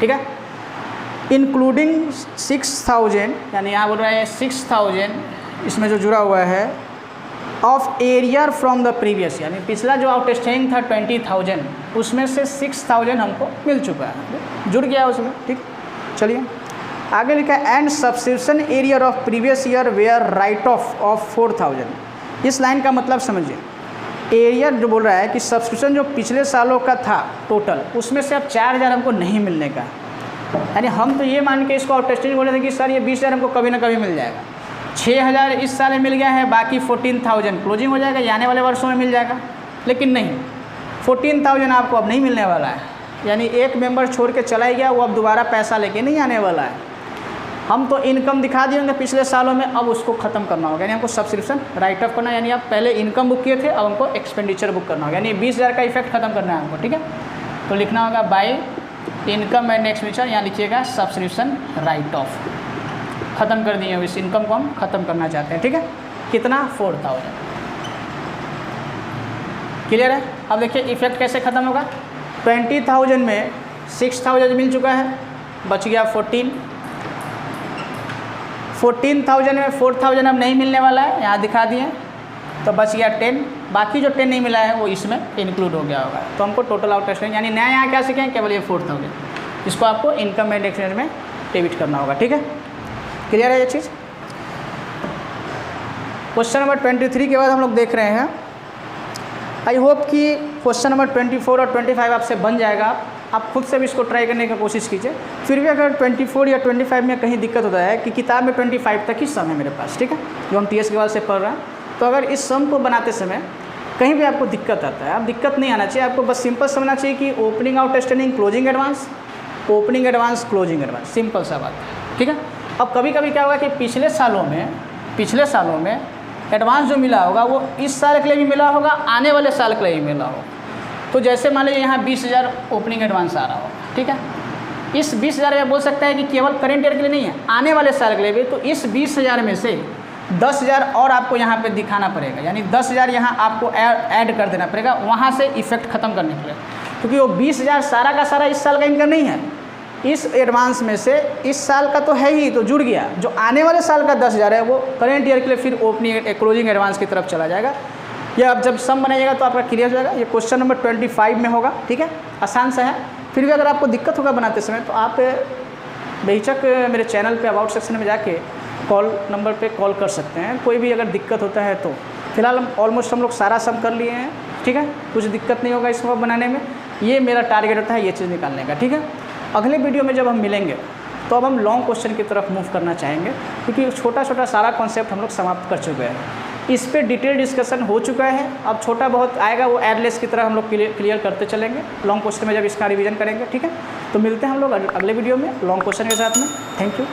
Speaker 1: ठीक है। इंक्लूडिंग 6,000, यानी यहाँ बोल रहा है 6,000 इसमें जो जुड़ा हुआ है of arrear from the previous, यानी पिछला जो आउटस्टैंडिंग था 20,000 उसमें से 6,000 हमको मिल चुका है, जुड़ गया उसमें, ठीक। चलिए आगे लिखा है and subscription arrear of previous year were write off 4,000। इस लाइन का मतलब समझिए, एरियर जो बोल रहा है कि सब्सक्रिप्शन जो पिछले सालों का था टोटल उसमें से अब 4,000 हमको नहीं मिलने का, यानी हम तो ये मान के इसको आउटस्टैंडिंग बोले थे कि सर ये 20,000 हमको कभी ना कभी मिल जाएगा, 6,000 इस साल में मिल गया है, बाकी 14,000 क्लोजिंग हो जाएगा, ये आने वाले वर्षों में मिल जाएगा, लेकिन नहीं 14,000 आपको अब नहीं मिलने वाला है, यानी एक मेंबर छोड़ के चला ही गया, वो अब दोबारा पैसा लेके नहीं आने वाला है। हम तो इनकम दिखा दिए होंगे पिछले सालों में, अब उसको ख़त्म करना होगा, यानी हमको सब्सक्रिप्शन राइट ऑफ करना, यानी आप पहले इनकम बुक किए थे अब हमको एक्सपेंडिचर बुक करना होगा, यानी 20,000 का इफेक्ट खत्म करना है हमको, ठीक है। तो लिखना होगा बाय इनकम एंड एक्सपेंडिचर, यहाँ लिखिएगा सब्सक्रिप्शन राइट ऑफ, ख़त्म कर दिए, इस इनकम को हम ख़त्म करना चाहते हैं, ठीक है। कितना 4,000, क्लियर है। अब देखिए इफेक्ट कैसे ख़त्म होगा, 20,000 में 6,000 मिल चुका है, बच गया 14,000 में 4,000 अब नहीं मिलने वाला है, यहाँ दिखा दिए, तो बच गया 10, बाकी जो 10 नहीं मिला है वो इसमें इंक्लूड हो गया होगा, तो हमको टोटल आउटस्टैंडिंग, यानी नया यहाँ क्या सीखें, केवल ये 4,000, इसको आपको इनकम एंड एक्सपेंडिचर में डेबिट करना होगा, ठीक है। क्लियर है ये चीज़। क्वेश्चन नंबर 23 के बाद हम लोग देख रहे हैं, आई होप कि क्वेश्चन नंबर 24 और 25 आपसे बन जाएगा, आप खुद से भी इसको ट्राई करने की कोशिश कीजिए। फिर भी अगर 24 या 25 में कहीं दिक्कत होता है कि किताब में 25 तक ही सम है मेरे पास, ठीक है, जो हम TS के बाद से पढ़ रहे हैं, तो अगर इस सम को बनाते समय कहीं भी आपको दिक्कत आता है, आप दिक्कत नहीं आना चाहिए, आपको बस सिंपल समझना चाहिए कि opening outstanding closing advance, opening advance closing advance, simple सा बात है, ठीक है। अब कभी कभी क्या होगा कि पिछले सालों में एडवांस जो मिला होगा वो इस साल के लिए भी मिला होगा, आने वाले साल के लिए भी मिला होगा। तो जैसे मान लीजिए यहाँ 20,000 ओपनिंग एडवांस आ रहा होगा, ठीक है, इस 20,000 में बोल सकता है कि केवल करेंट ईयर के लिए नहीं है, आने वाले साल के लिए भी, तो इस 20,000 में से 10,000 और आपको यहाँ पे दिखाना पड़ेगा, यानी 10,000 यहाँ आपको ऐड कर देना पड़ेगा, वहाँ से इफेक्ट ख़त्म करने के लिए, क्योंकि वो 20,000 सारा का सारा इस साल का इनकम नहीं है। इस एडवांस में से इस साल का तो है ही, तो जुड़ गया। जो आने वाले साल का 10,000 है वो करेंट ईयर के लिए फिर ओपनिंग क्लोजिंग एडवांस की तरफ चला जाएगा। ये अब जब सम बनाइएगा तो आपका क्लियर हो जाएगा। ये क्वेश्चन नंबर 25 में होगा, ठीक है, आसान सा है। फिर भी अगर आपको दिक्कत होगा बनाते समय तो आप बेहिचक मेरे चैनल पे अबाउट सेक्शन में जाके कॉल नंबर पे कॉल कर सकते हैं, कोई भी अगर दिक्कत होता है तो। फिलहाल ऑलमोस्ट हम लोग सारा सम कर लिए हैं, ठीक है, कुछ दिक्कत नहीं होगा इसको बनाने में। ये मेरा टारगेट होता है ये चीज़ निकालने का, ठीक है। अगले वीडियो में जब हम मिलेंगे तो अब हम लॉन्ग क्वेश्चन की तरफ मूव करना चाहेंगे, क्योंकि छोटा छोटा सारा कॉन्सेप्ट हम लोग समाप्त कर चुके हैं। इस पे डिटेल डिस्कशन हो चुका है, अब छोटा बहुत आएगा वो एडलेस की तरह हम लोग क्लियर करते चलेंगे लॉन्ग क्वेश्चन में जब इसका रिवीजन करेंगे, ठीक है। तो मिलते हैं हम लोग अगले वीडियो में लॉन्ग क्वेश्चन के साथ में। Thank you.